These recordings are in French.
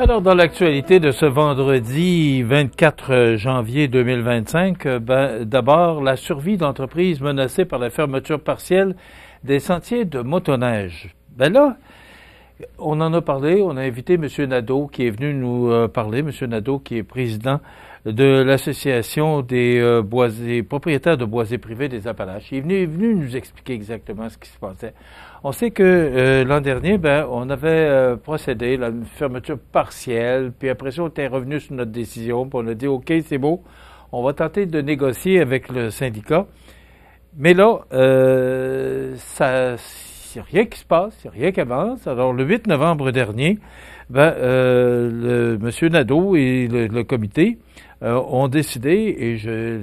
Alors, dans l'actualité de ce vendredi 24 janvier 2025, d'abord, la survie d'entreprises menacées par la fermeture partielle des sentiers de motoneige. Là, on en a parlé, on a invité M. Nadeau qui est venu nous parler, M. Nadeau qui est président de l'Association des propriétaires de boisés privés des Appalaches. Il est venu nous expliquer exactement ce qui se passait. On sait que l'an dernier, on avait procédé à une fermeture partielle, puis après ça, on était revenu sur notre décision, puis on a dit, OK, c'est beau, on va tenter de négocier avec le syndicat. Mais là, il n'y a rien qui se passe, il n'y a rien qui avance. Alors, le 8 novembre dernier, M. Nadeau et le comité ont décidé, et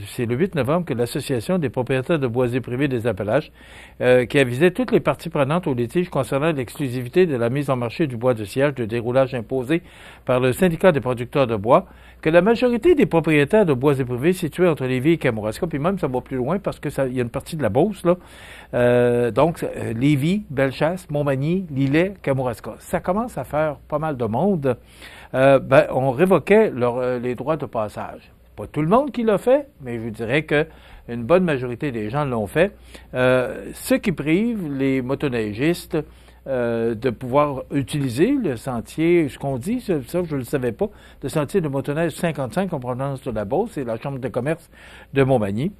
c'est le 8 novembre que l'Association des propriétaires de boisés privés des Appalaches, qui avisait toutes les parties prenantes au litige concernant l'exclusivité de la mise en marché du bois de sciage de déroulage imposé par le syndicat des producteurs de bois, que la majorité des propriétaires de boisés privés situés entre Lévis et Kamouraska, puis même ça va plus loin parce que il y a une partie de la Beauce, là, donc Lévis, Bellechasse, Montmagny, Lillet, Kamouraska. Ça commence à faire pas mal de monde. On révoquait les droits de passage. Pas tout le monde qui l'a fait, mais je vous dirais que une bonne majorité des gens l'ont fait. Ce qui prive les motoneigistes de pouvoir utiliser le sentier, ce qu'on dit, ça je ne le savais pas, le sentier de motoneige 55 en provenance de la Beauce et la Chambre de commerce de Montmagny.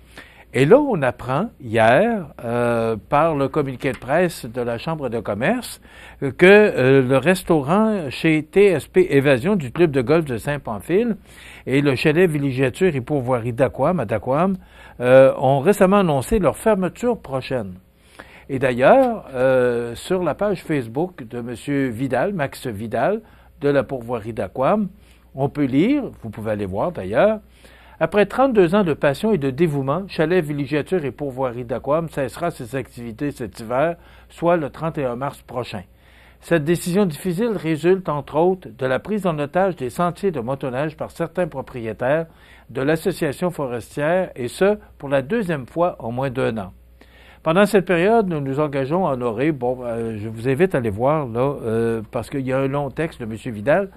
Et là, on apprend hier, par le communiqué de presse de la Chambre de commerce, que le restaurant chez TSP Évasion du club de golf de Saint-Pamphile et le chalet villégiature et pourvoirie d'Aquam, à Daquam, ont récemment annoncé leur fermeture prochaine. Et d'ailleurs, sur la page Facebook de M. Vidal, Max Vidal, de la pourvoirie d'Aquam, on peut lire, vous pouvez aller voir d'ailleurs, après 32 ans de passion et de dévouement, Chalet Villégiature et Pourvoirie d'Aquam cessera ses activités cet hiver, soit le 31 mars prochain. Cette décision difficile résulte, entre autres, de la prise en otage des sentiers de motoneige par certains propriétaires de l'association forestière, et ce, pour la deuxième fois en moins d'1 an. Pendant cette période, nous nous engageons à honorer, je vous invite à aller voir, là, parce qu'il y a un long texte de M. Vidal.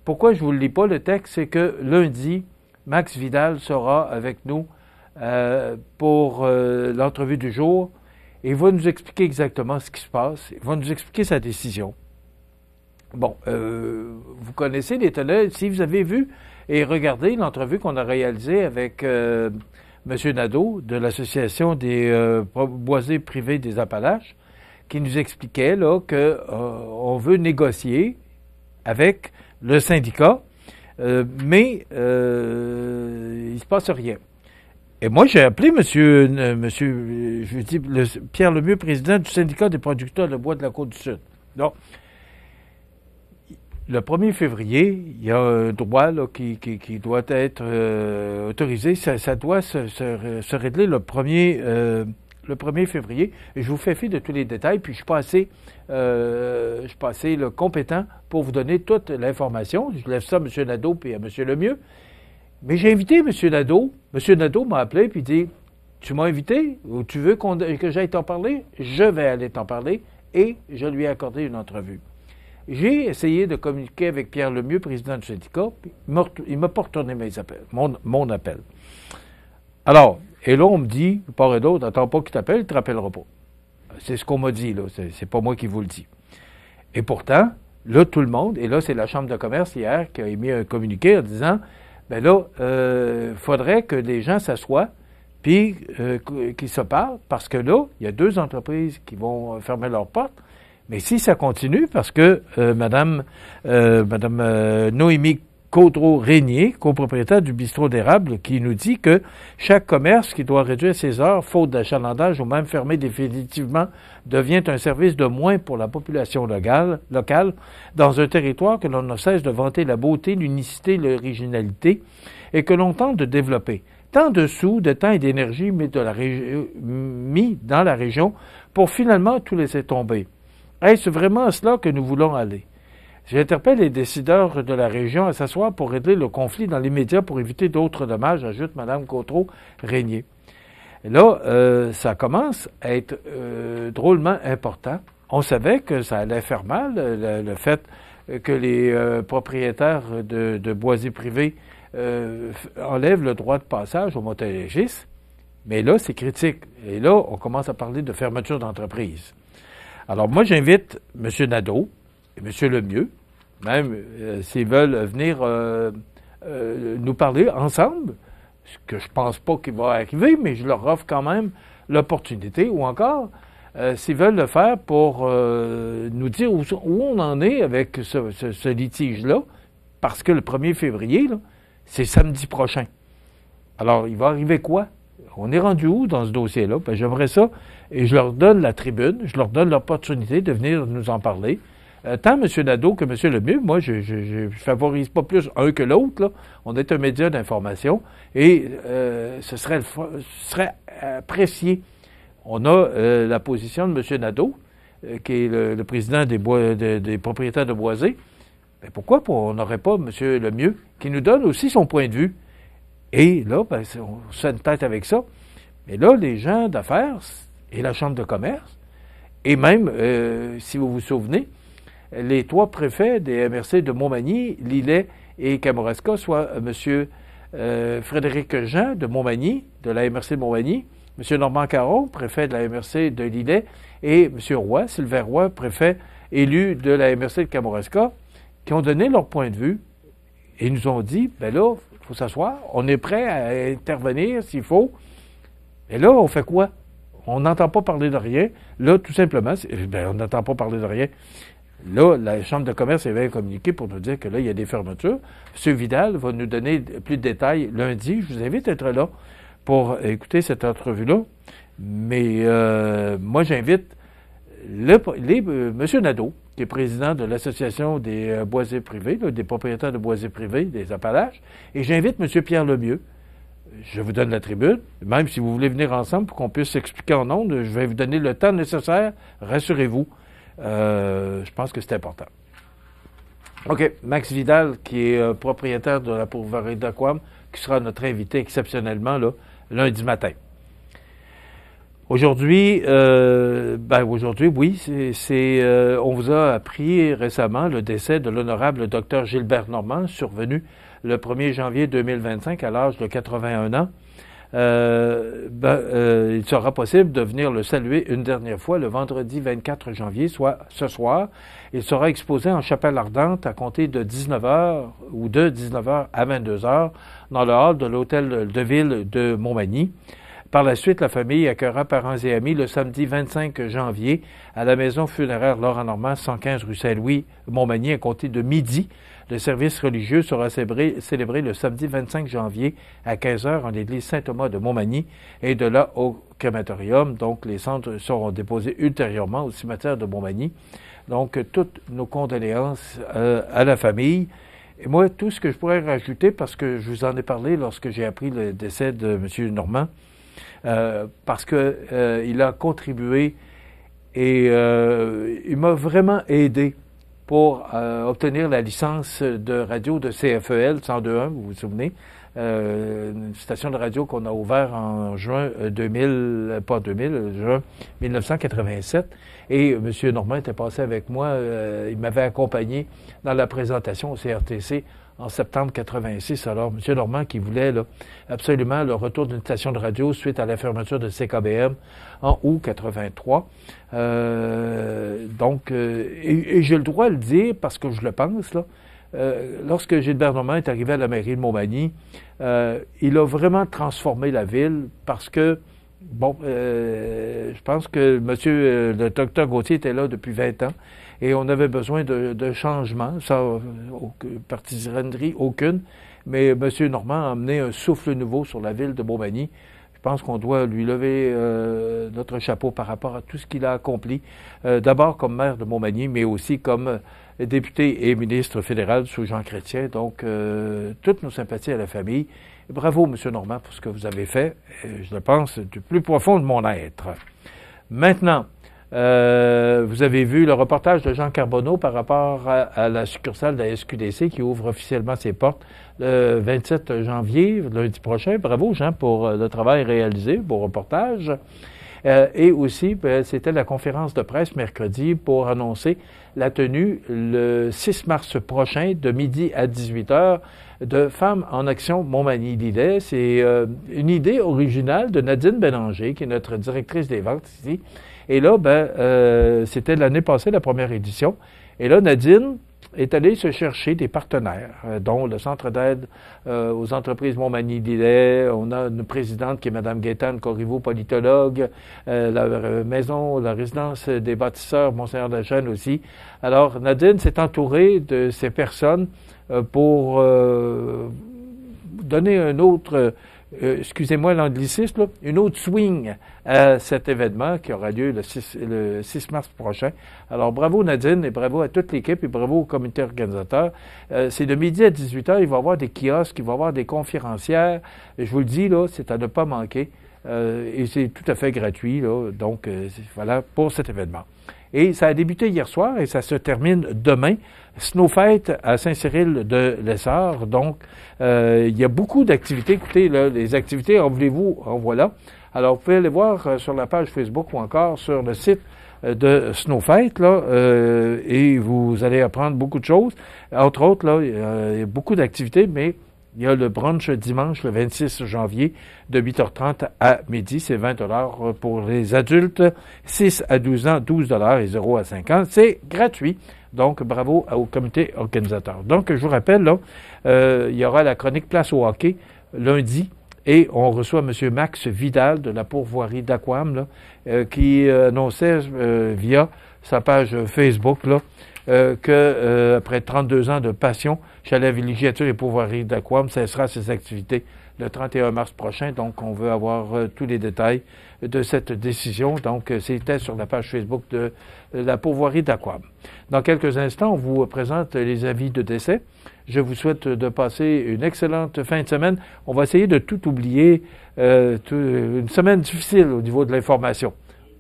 Pourquoi je ne vous le lis pas, le texte, c'est que lundi, Max Vidal sera avec nous pour l'entrevue du jour et il va nous expliquer exactement ce qui se passe. Il va nous expliquer sa décision. Bon, vous connaissez les teneurs. Si vous avez vu et regardé l'entrevue qu'on a réalisée avec M. Nadeau de l'Association des boisés privés des Appalaches, qui nous expliquait là qu'on veut négocier avec le syndicat, mais il se passe rien. Et moi, j'ai appelé Pierre Lemieux, président du syndicat des producteurs de bois de la Côte-du-Sud. Donc, le 1er février, il y a un droit là, qui doit être autorisé. Ça doit se régler le 1er février. Et je vous fais fi de tous les détails, puis je suis pas assez compétent pour vous donner toute l'information. Je laisse ça à M. Nadeau et à M. Lemieux. Mais j'ai invité M. Nadeau. M. Nadeau m'a appelé et dit « Tu m'as invité ou tu veux que j'aille t'en parler? Je vais aller t'en parler. » Et je lui ai accordé une entrevue. J'ai essayé de communiquer avec Pierre Lemieux, président du syndicat, puis il m'a pas retourné mon appel. Alors, et là, on me dit, part et d'autre, attends pas qu'il t'appelle, il ne te rappellera pas. C'est ce qu'on m'a dit, là. C'est pas moi qui vous le dis. Et pourtant, là, tout le monde, et là, c'est la Chambre de commerce hier qui a émis un communiqué en disant, faudrait que les gens s'assoient, puis qu'ils se parlent, parce que là, il y a 2 entreprises qui vont fermer leurs portes. Mais si ça continue, parce que Madame Noémie Caudreau-Régnier, copropriétaire du bistrot d'érable, qui nous dit que chaque commerce qui doit réduire ses heures, faute d'achalandage ou même fermer définitivement, devient un service de moins pour la population locale dans un territoire que l'on ne cesse de vanter la beauté, l'unicité, l'originalité et que l'on tente de développer. Tant de sous, de temps et d'énergie mis dans la région pour finalement tout laisser tomber. Est-ce vraiment à cela que nous voulons aller? J'interpelle les décideurs de la région à s'asseoir pour régler le conflit dans l'immédiat pour éviter d'autres dommages, ajoute Mme Caudreau-Régnier. Là, ça commence à être drôlement important. On savait que ça allait faire mal, le fait que les propriétaires de boisés privés enlèvent le droit de passage aux motonégistes. Mais là, c'est critique. Et là, on commence à parler de fermeture d'entreprise. Alors moi, j'invite M. Nadeau et M. Lemieux, même s'ils veulent venir nous parler ensemble, ce que je pense pas qu'il va arriver, mais je leur offre quand même l'opportunité, ou encore, s'ils veulent le faire pour nous dire où on en est avec ce litige-là, parce que le 1er février, là, c'est samedi prochain. Alors, il va arriver quoi? On est rendu où dans ce dossier-là? Ben, j'aimerais ça, et je leur donne la tribune, je leur donne l'opportunité de venir nous en parler. Tant M. Nadeau que M. Lemieux, moi, je favorise pas plus un que l'autre, là. On est un média d'information, et ce serait apprécié. On a la position de M. Nadeau, qui est le président des propriétaires de boisés. Ben, pourquoi on n'aurait pas M. Lemieux, qui nous donne aussi son point de vue? Et là, ben, on se fait une tête avec ça. Mais là, les gens d'affaires et la Chambre de commerce, et même, si vous vous souvenez, les 3 préfets des MRC de Montmagny, Lillet et Kamouraska, soit M. Frédéric Jean de Montmagny, de la MRC de Montmagny, M. Normand Caron, préfet de la MRC de Lillet, et M. Roy, Sylvain Roy, préfet élu de la MRC de Kamouraska, qui ont donné leur point de vue et nous ont dit, ben là, il faut s'asseoir, on est prêt à intervenir s'il faut. Et là, on fait quoi? On n'entend pas parler de rien. Là, tout simplement, on n'entend pas parler de rien. Là, la Chambre de commerce avait communiqué pour nous dire que là, il y a des fermetures. M. Vidal va nous donner plus de détails lundi. Je vous invite à être là pour écouter cette entrevue-là. Mais moi, j'invite M. Nadeau, qui est président de l'Association des boisés privés, là, des propriétaires de boisés privés des Appalaches, et j'invite M. Pierre Lemieux. Je vous donne la tribune, même si vous voulez venir ensemble pour qu'on puisse s'expliquer en ondes, je vais vous donner le temps nécessaire, rassurez-vous. Je pense que c'est important. OK, Max Vidal, qui est propriétaire de la pourvoirie d'Aquam, qui sera notre invité exceptionnellement là, lundi matin. Aujourd'hui, oui, on vous a appris récemment le décès de l'honorable Dr Gilbert Normand, survenu le 1er janvier 2025 à l'âge de 81 ans. Il sera possible de venir le saluer une dernière fois le vendredi 24 janvier, soit ce soir. Il sera exposé en chapelle ardente à compter de 19h ou de 19h à 22h dans le hall de l'hôtel de ville de Montmagny. Par la suite, la famille accueillera parents et amis le samedi 25 janvier à la maison funéraire Laurent Normand, 115 rue Saint-Louis, Montmagny, à compter de midi. Le service religieux sera célébré le samedi 25 janvier à 15h en l'église Saint-Thomas de Montmagny et de là au crématorium. Donc, les cendres seront déposées ultérieurement au cimetière de Montmagny. Donc, toutes nos condoléances à la famille. Et moi, tout ce que je pourrais rajouter, parce que je vous en ai parlé lorsque j'ai appris le décès de M. Normand, parce que il a contribué et il m'a vraiment aidé pour obtenir la licence de radio de CFEL 102.1, vous vous souvenez, une station de radio qu'on a ouvert en juin 1987. Et M. Normand était passé avec moi, il m'avait accompagné dans la présentation au CRTC en septembre 86. Alors, M. Normand qui voulait là, absolument le retour d'une station de radio suite à la fermeture de CKBM en août 83. Et j'ai le droit de le dire parce que je le pense, là. Lorsque Gilbert Normand est arrivé à la mairie de Montmagny, il a vraiment transformé la ville parce que, je pense que le docteur Gauthier était là depuis 20 ans et on avait besoin de changements, sans partisanerie aucune, mais M. Normand a amené un souffle nouveau sur la ville de Montmagny. Je pense qu'on doit lui lever notre chapeau par rapport à tout ce qu'il a accompli, d'abord comme maire de Montmagny, mais aussi comme député et ministre fédéral sous Jean Chrétien. Donc, toutes nos sympathies à la famille. Et bravo, M. Normand, pour ce que vous avez fait. Je le pense du plus profond de mon être. Maintenant, vous avez vu le reportage de Jean Carbonneau par rapport à la succursale de la SQDC qui ouvre officiellement ses portes le 27 janvier, lundi prochain. Bravo, Jean, pour le travail réalisé, beau reportage. Et aussi, c'était la conférence de presse mercredi pour annoncer la tenue le 6 mars prochain de midi à 18h de Femmes en Action Montmagny-Lillet. C'est une idée originale de Nadine Bélanger, qui est notre directrice des ventes ici. Et là, c'était l'année passée, la première édition. Et là, Nadine est allée se chercher des partenaires, dont le Centre d'aide aux entreprises Montmagny-Lillet. On a une présidente qui est Mme Gaétane Corriveau, politologue, la résidence des bâtisseurs, Monseigneur-la-Chêne aussi. Alors, Nadine s'est entourée de ces personnes pour donner un autre, excusez-moi l'anglicisme, là, une autre swing à cet événement qui aura lieu le 6 mars prochain. Alors, bravo Nadine et bravo à toute l'équipe et bravo au comité organisateur. C'est de midi à 18h, il va y avoir des kiosques, il va y avoir des conférencières. Je vous le dis, là, c'est à ne pas manquer. Et c'est tout à fait gratuit, là. Donc, voilà pour cet événement. Et ça a débuté hier soir et ça se termine demain. Snowfight à Saint-Cyril-de-Lessard. Donc, il y a beaucoup d'activités. Écoutez, là, les activités, en voulez-vous, en voilà. Alors, vous pouvez aller voir sur la page Facebook ou encore sur le site de Snowfight, là, et vous allez apprendre beaucoup de choses. Entre autres, là, il y a beaucoup d'activités, mais il y a le brunch dimanche, le 26 janvier, de 8h30 à midi. C'est 20 $ pour les adultes, 6 à 12 ans, 12 $ et 0 à 5 ans. C'est gratuit. Donc, bravo au comité organisateur. Donc, je vous rappelle, là, il y aura la chronique Place au hockey lundi. Et on reçoit M. Max Vidal de la pourvoirie d'Aquam, là, qui annonçait via sa page Facebook là, que après 32 ans de passion, Chalet Villégiature et pourvoirie d'Aquam cessera ses activités le 31 mars prochain. Donc, on veut avoir tous les détails de cette décision. Donc, c'était sur la page Facebook de la pourvoirie d'Aquam. Dans quelques instants, on vous présente les avis de décès. Je vous souhaite de passer une excellente fin de semaine. On va essayer de tout oublier. Une semaine difficile au niveau de l'information.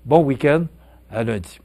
Bon week-end. À lundi.